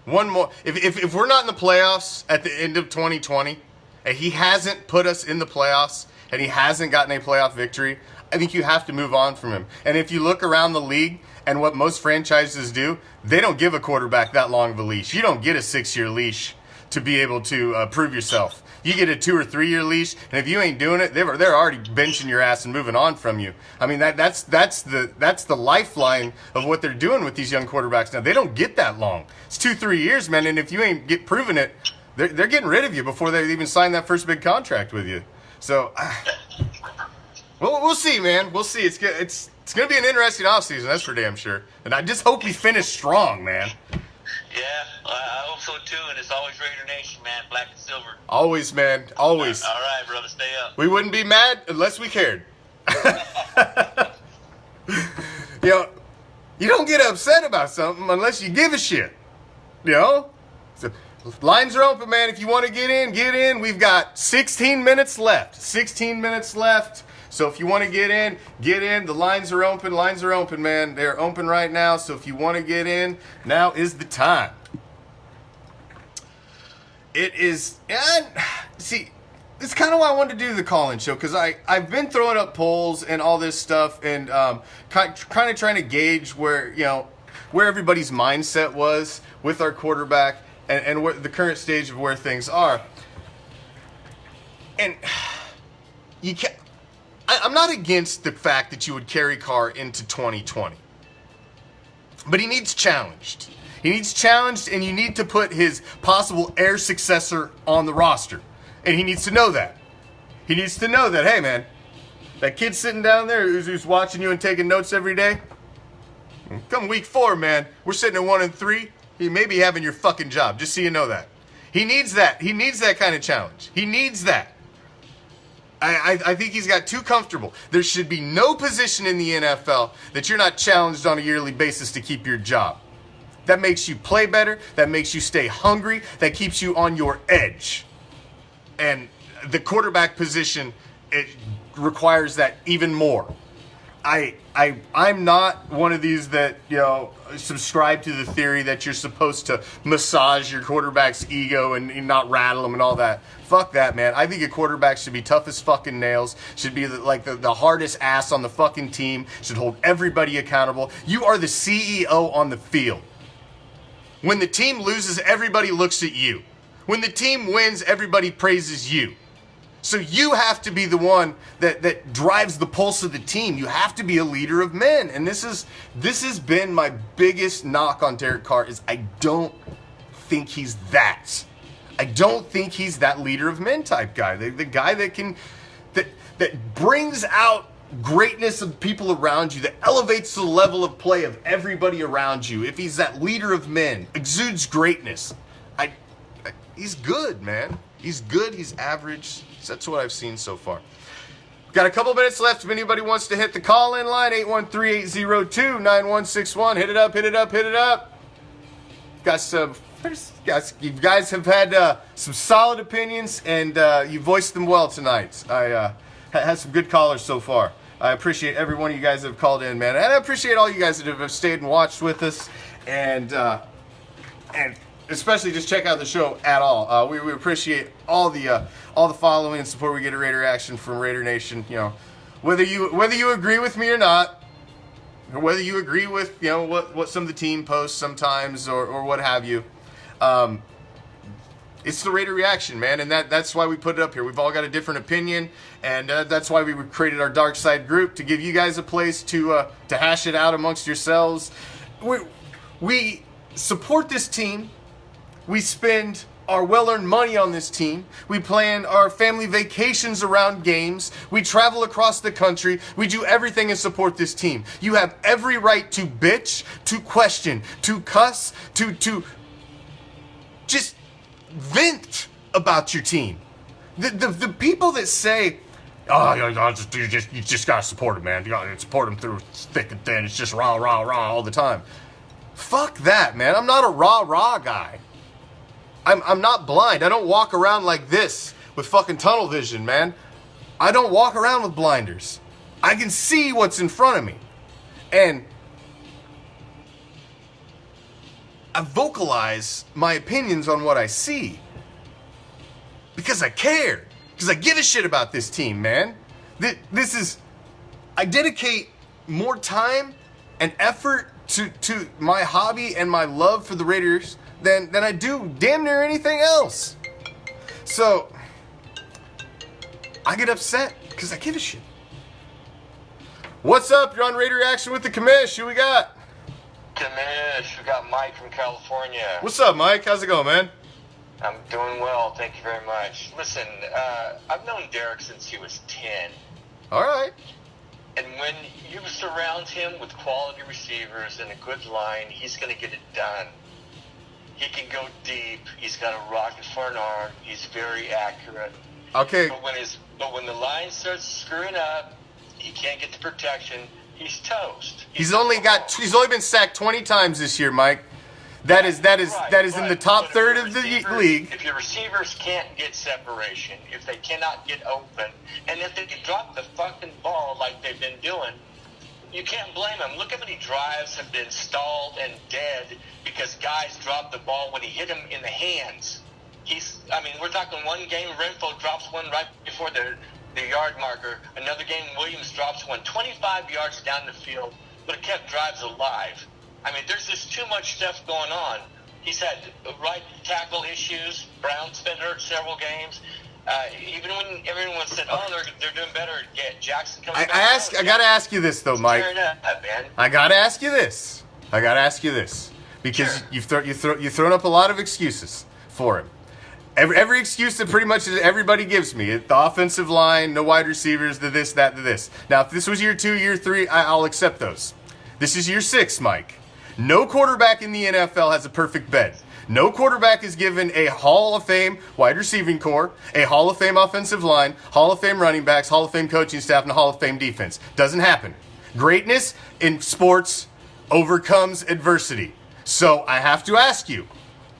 One more. If we're not in the playoffs at the end of 2020, and he hasn't put us in the playoffs, and he hasn't gotten a playoff victory, I think you have to move on from him. And if you look around the league and what most franchises do, they don't give a quarterback that long of a leash. You don't get a 6-year leash to be able to prove yourself. You get a 2 or 3 year leash, and if you ain't doing it, they're already benching your ass and moving on from you. I mean, that's the lifeline of what they're doing with these young quarterbacks now. They don't get that long. It's 2-3 years, man, and if you ain't proving it, they're getting rid of you before they even sign that first big contract with you. So, we'll see, man. We'll see. It's going to be an interesting offseason, that's for damn sure. And I just hope we finish strong, man. Yeah, I hope so too. And it's always Raider Nation, man. Black and silver. Always, man. Always. All right, brother. Stay up. We wouldn't be mad unless we cared. You know, you don't get upset about something unless you give a shit. You know? So, lines are open, man. If you want to get in, get in. We've got 16 minutes left. 16 minutes left. So if you want to get in, get in. The lines are open. Lines are open, man. They're open right now. So if you want to get in, now is the time. It is, and see, it's kind of why I wanted to do the call-in show, because I've been throwing up polls and all this stuff, and kind of trying to gauge where everybody's mindset was with our quarterback and where the current stage of where things are. And you can't. I'm not against the fact that you would carry Carr into 2020, but he needs challenged. He needs challenged, and you need to put his possible heir successor on the roster. And he needs to know that. He needs to know that, hey, man, that kid sitting down there who's watching you and taking notes every day, come week 4, man, we're sitting at 1-3. He may be having your fucking job, just so you know that. He needs that. He needs that kind of challenge. He needs that. I think he's got too comfortable. There should be no position in the NFL that you're not challenged on a yearly basis to keep your job. That makes you play better. That makes you stay hungry. That keeps you on your edge. And the quarterback position, it requires that even more. I'm not one of these that, subscribe to the theory that you're supposed to massage your quarterback's ego and not rattle him and all that. Fuck that, man. I think a quarterback should be tough as fucking nails, should be the hardest ass on the fucking team, should hold everybody accountable. You are the CEO on the field. When the team loses, everybody looks at you. When the team wins, everybody praises you. So you have to be the one that drives the pulse of the team. You have to be a leader of men. And this has been my biggest knock on Derek Carr is I don't think he's that. I don't think he's that leader of men type guy. The guy that brings out greatness of people around you, that elevates the level of play of everybody around you. If he's that leader of men, exudes greatness. He's good, man. He's good. He's average. That's what I've seen so far. Got a couple minutes left. If anybody wants to hit the call-in line, 813-802-9161. Hit it up, hit it up, hit it up. You guys have had some solid opinions, and you voiced them well tonight. I had some good callers so far. I appreciate every one of you guys that have called in, man. And I appreciate all you guys that have stayed and watched with us. And especially just check out the show at all. We appreciate all the following and support we get at Raider Action from Raider Nation. You know, whether you agree with me or not, or whether you agree with what some of the team posts sometimes or what have you, it's the Raider Reaction, man, and that's why we put it up here. We've all got a different opinion, and that's why we created our Dark Side group, to give you guys a place to hash it out amongst yourselves. We support this team. We spend our well-earned money on this team. We plan our family vacations around games. We travel across the country. We do everything and support this team. You have every right to bitch, to question, to cuss, to just vent about your team. The people that say, oh, you just gotta support him, man. You gotta support him through thick and thin. It's just rah, rah, rah all the time. Fuck that, man. I'm not a rah, rah guy. I'm not blind. I don't walk around like this with fucking tunnel vision, man. I don't walk around with blinders. I can see what's in front of me. And I vocalize my opinions on what I see. Because I care. Because I give a shit about this team, man. I dedicate more time and effort to my hobby and my love for the Raiders than I do damn near anything else. So I get upset because I give a shit. What's up? You're on Raider Reaction with the Commish. Who we got? Commish, we got Mike from California. What's up, Mike? How's it going, man? I'm doing well, thank you very much. Listen, I've known Derek since he was 10. All right. And when you surround him with quality receivers and a good line, he's going to get it done. He can go deep. He's got a rocket for an arm. He's very accurate. Okay. But when the line starts screwing up, he can't get the protection. He's toast. He's only been sacked 20 times this year, Mike. That is in the top third of the league. If your receivers can't get separation, if they cannot get open, and if they drop the fucking ball like they've been doing, you can't blame them. Look how many drives have been stalled and dead because guys dropped the ball when he hit him in the hands. We're talking one game, Renfro drops one right before the yard marker. Another game, Williams drops one 25 yards down the field, but it kept drives alive. There's just too much stuff going on. He's had right tackle issues. Brown's been hurt several games. Even when everyone said, "Oh, they're doing better," Jackson comes back. I gotta ask you this though, Mike. Man. I gotta ask you this because Sure. you've thrown up a lot of excuses for him. Every excuse that pretty much everybody gives me: the offensive line, no wide receivers, the this, that, the this. Now, if this was year 2, year 3, I'll accept those. This is year 6, Mike. No quarterback in the NFL has a perfect bed. No quarterback is given a Hall of Fame wide receiving core, a Hall of Fame offensive line, Hall of Fame running backs, Hall of Fame coaching staff, and a Hall of Fame defense. Doesn't happen. Greatness in sports overcomes adversity. So I have to ask you,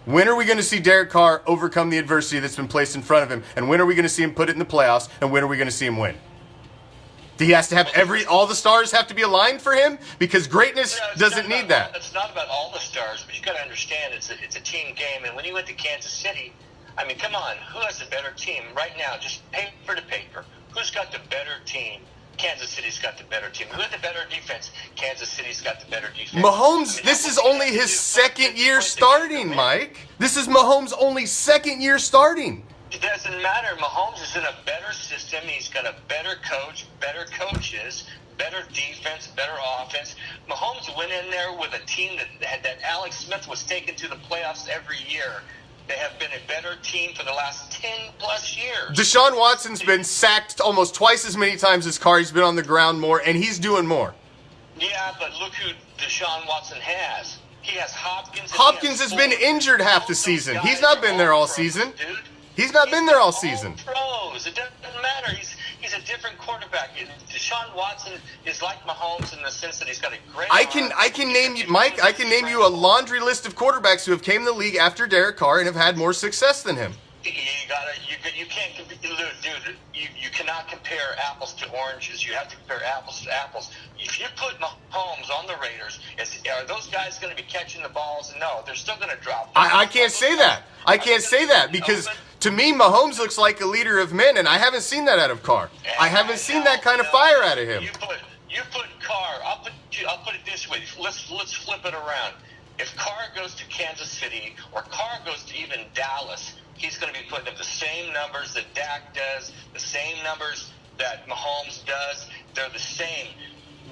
when are we going to see Derek Carr overcome the adversity that's been placed in front of him? And when are we going to see him put it in the playoffs? And when are we going to see him win? He has to have all the stars have to be aligned for him? Because greatness doesn't need that. It's not about all the stars, but you got to understand it's a team game. And when you went to Kansas City, come on, who has a better team right now? Just paper to paper. Who's got the better team? Kansas City's got the better team. Who had the better defense? Kansas City's got the better defense. Mahomes, this is only his second year starting, Mike. This is Mahomes' only second year starting. It doesn't matter. Mahomes is in a better system. He's got a better coach, better coaches, better defense, better offense. Mahomes went in there with a team that Alex Smith was taken to the playoffs every year. They have been a better team for the last 10-plus years. Deshaun Watson's been sacked almost twice as many times as Carr. He's been on the ground more, and he's doing more. Yeah, but look who Deshaun Watson has. He has Hopkins. Hopkins has been injured half the season. He's not been there all season. Dude. He's not been there all season. Pros. It doesn't matter. He's a different quarterback. Deshaun Watson is like Mahomes in the sense that he's got a great. I can name you, Mike. I can name you a laundry list of quarterbacks who have came in the league after Derek Carr and have had more success than him. You can't compare, dude. You cannot compare apples to oranges. You have to compare apples to apples. If you put Mahomes on the Raiders, are those guys going to be catching the balls? No, they're still going to drop. I can't say that. I can't say that because to me, Mahomes looks like a leader of men, and I haven't seen that out of Carr. I haven't seen that kind of fire out of him. You put Carr. I'll put it this way. Let's flip it around. If Carr goes to Kansas City or Carr goes to even Dallas, he's going to be putting up the same numbers that Dak does, the same numbers that Mahomes does. They're the same.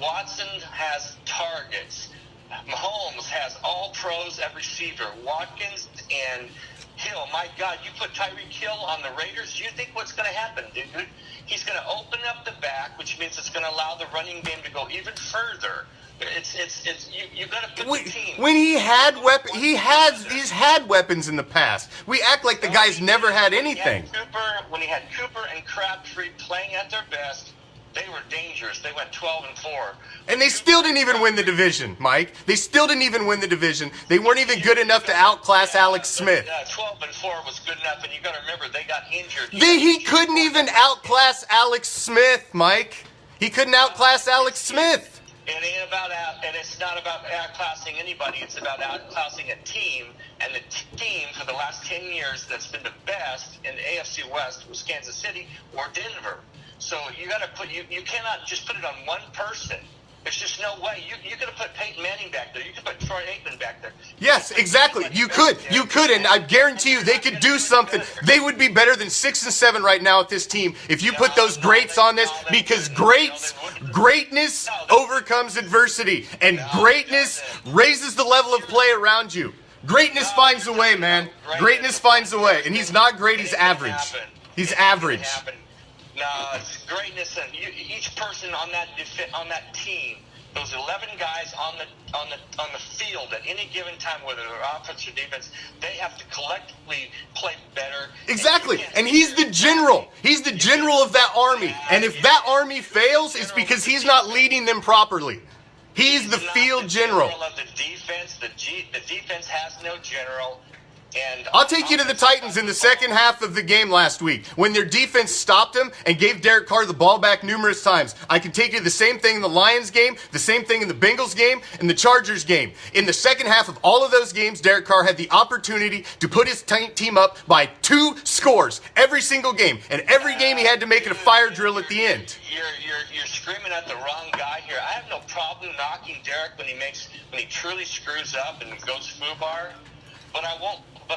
Watson has targets. Mahomes has all pros at receiver. Watkins and Hill. My God, you put Tyreek Hill on the Raiders, do you think what's going to happen, dude? He's going to open up the back, which means it's going to allow the running game to go even further. You got to put the team. When he's had weapons in the past. We act like the guy's never had anything. When he had Cooper and Crabtree playing at their best, they were dangerous. They went 12-4. And they still didn't even win the division, Mike. They still didn't even win the division. They weren't even good enough to outclass Alex Smith. 12-4 was good enough, and you got to remember they got injured. He couldn't even outclass Alex Smith, Mike. He couldn't outclass Alex Smith. It ain't about and it's not about outclassing anybody. It's about outclassing a team, and the team for the last 10 years that's been the best in the AFC West was Kansas City or Denver. So you got to put you cannot just put it on one person. There's just no way. You could have put Peyton Manning back there. You could put Troy Aikman back there. Yes, exactly. You could, and I guarantee you they could do something. They would be better than 6-7 right now at this team if you put those greats on this, because greatness overcomes adversity, and greatness raises the level of play around you. Greatness finds a way, man. Greatness finds a way, and he's not great. He's average. He's average. No, it's greatness, and each person on that team, those 11 guys on the field at any given time, whether they're offense or defense, they have to collectively play better. Exactly, and he's the general. He's the general of that army, and if that army fails, it's because he's not leading them properly. He's the field general. Of the defense, the defense has no general. And I'll take you to the Titans in the second half of the game last week when their defense stopped them and gave Derek Carr the ball back numerous times. I can take you to the same thing in the Lions game, the same thing in the Bengals game, and the Chargers game. In the second half of all of those games, Derek Carr had the opportunity to put his team up by 2 scores every single game. And every game he had to make it a fire drill at the end. You're screaming at the wrong guy here. I have no problem knocking Derek when he truly screws up and goes foobar, but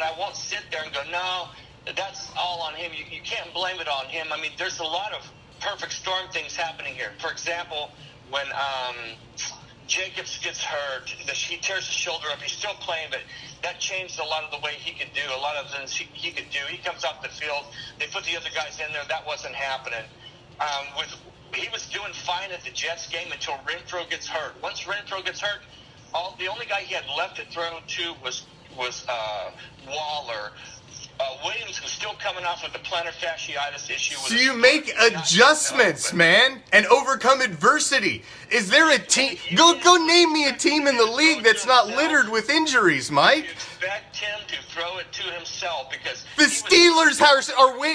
I won't sit there and go, no, that's all on him. You can't blame it on him. I mean, there's a lot of perfect storm things happening here. For example, when Jacobs gets hurt, he tears his shoulder up. He's still playing, but that changed a lot of the way he could do, a lot of things he could do. He comes off the field. They put the other guys in there. That wasn't happening. He was doing fine at the Jets game until Renfro gets hurt. Once Renfro gets hurt, the only guy he had left to throw to was Waller. Williams was still coming off with the plantar fasciitis issue. So you make adjustments, man, and overcome adversity. Is there a team? Go name me a team in the league that's not littered with injuries, Mike. You expect him to throw it to himself because the Steelers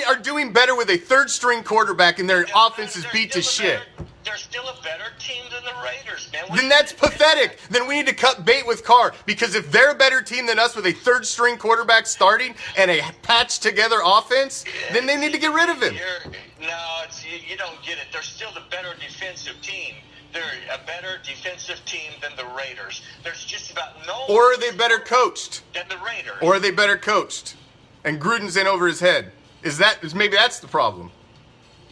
are doing better with a third-string quarterback, and their offense is beat to shit. They're still a better team than the Raiders, man. Then that's pathetic. Then we need to cut bait with Carr, because if they're a better team than us with a third-string quarterback starting and a patched-together offense, then they need to get rid of him. You don't get it. They're still the better defensive team. They're a better defensive team than the Raiders. There's just about no... Or are they better coached? Than the Raiders. Or are they better coached? And Gruden's in over his head. Maybe that's the problem.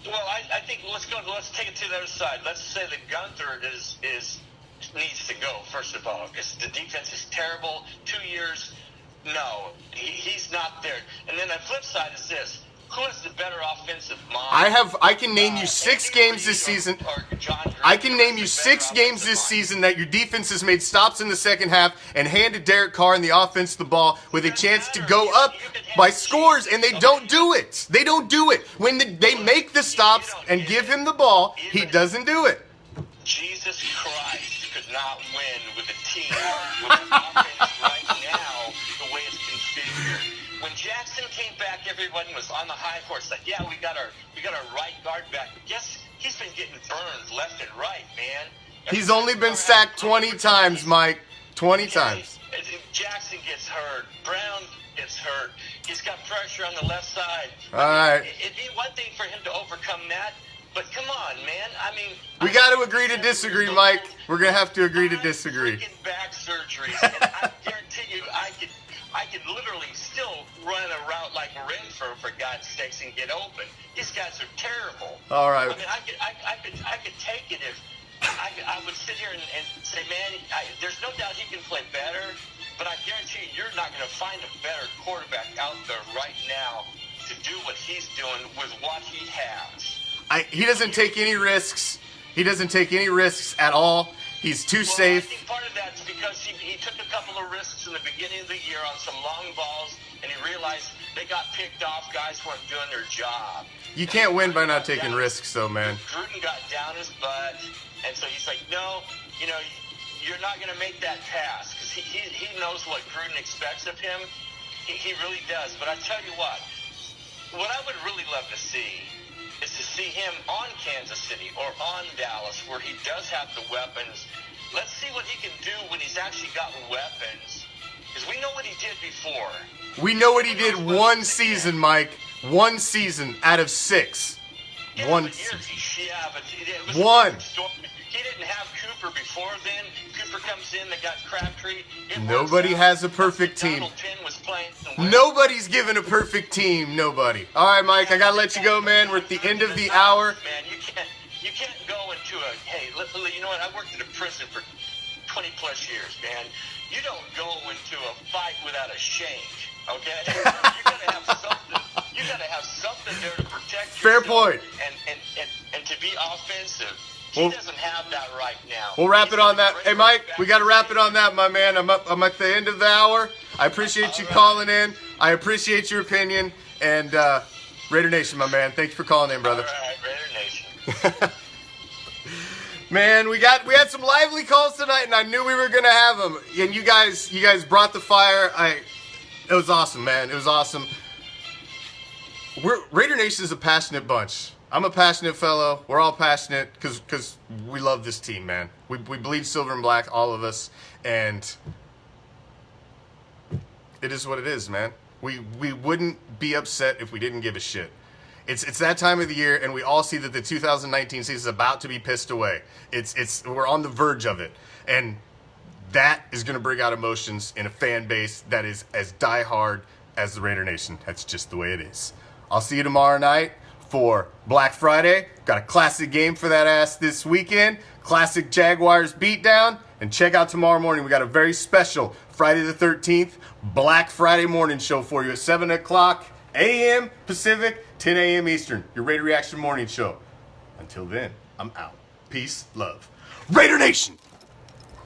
Well, I think let's take it to the other side. Let's say that Gunther needs to go, first of all, because the defense is terrible. 2 years, no, he's not there. And then the flip side is this. Who has the better offensive mind? I can name you 6 games this season. I can name you 6 games this season that your defense has made stops in the second half and handed Derek Carr and the offense the ball with a chance to go up by scores, and they don't do it. They don't do it. When they make the stops and give him the ball, he doesn't do it. Jesus Christ could not win with a team with an offense right now the way it's configured. When Jackson came back, everyone was on the high horse, like, yeah, we got our right guard back. But guess he's been getting burned left and right, man. He's only been sacked 20 times, Mike. 20 times. Jackson gets hurt. Brown gets hurt. He's got pressure on the left side. All right. It'd be one thing for him to overcome that, but come on, man. I mean, we got to agree to disagree, Mike. We're gonna have to agree to disagree. Back surgeries, and I guarantee you, I could literally still run a route like Renfro, for God's sakes, and get open. These guys are terrible. All right. I mean, I could take it if I would sit here and say, man, there's no doubt he can play better, but I guarantee you, you're not going to find a better quarterback out there right now to do what he's doing with what he has. He doesn't take any risks. He doesn't take any risks at all. He's too safe. I think part of that's because he took a couple of risks in the beginning of the year on some long balls, and he realized they got picked off. Guys weren't doing their job. You can't win by not taking risks, though, man. Gruden got down his butt, and so he's like, no, you're not going to make that pass, because he knows what Gruden expects of him. He really does. But I tell you what I would really love to see is to see him on Kansas City or on Dallas, where he does have the weapons. Let's see what he can do when he's actually got weapons, because we know what he did before. We know what he did one season, Mike. 1 season out of 6. Yeah, One but season. it was One. A different story. He didn't have Cooper before then. Cooper comes in, they got Crabtree. Nobody has a perfect team. Donald Penn was playing. Nobody's given a perfect team. Nobody. All right, Mike, I gotta let you go, man. We're at the end of the hour. Man, you can't go into a, hey, you know what? I worked in a prison for 20 plus years, man. You don't go into a fight without a shank, okay? You gotta have something. You gotta have something there to protect yourself. Fair point. And to be offensive. He doesn't have that right now. We'll wrap it on that. Hey, Mike, we got to wrap it on that, my man. I'm at the end of the hour. I appreciate you calling in. I appreciate your opinion. And Raider Nation, my man, thank you for calling in, brother. All right, Raider Nation. Man, we had some lively calls tonight, and I knew we were gonna have them. And you guys brought the fire. It was awesome, man. It was awesome. Raider Nation is a passionate bunch. I'm a passionate fellow. We're all passionate because we love this team, man. We bleed silver and black, all of us, and it is what it is, man. We wouldn't be upset if we didn't give a shit. It's that time of the year, and we all see that the 2019 season is about to be pissed away. We're on the verge of it, and that is going to bring out emotions in a fan base that is as diehard as the Raider Nation. That's just the way it is. I'll see you tomorrow night for Black Friday. Got a classic game for that ass this weekend. Classic Jaguars beatdown. And check out tomorrow morning. We got a very special Friday the 13th Black Friday morning show for you at 7 o'clock a.m. Pacific, 10 a.m. Eastern. Your Raider Reaction morning show. Until then, I'm out. Peace, love. Raider Nation!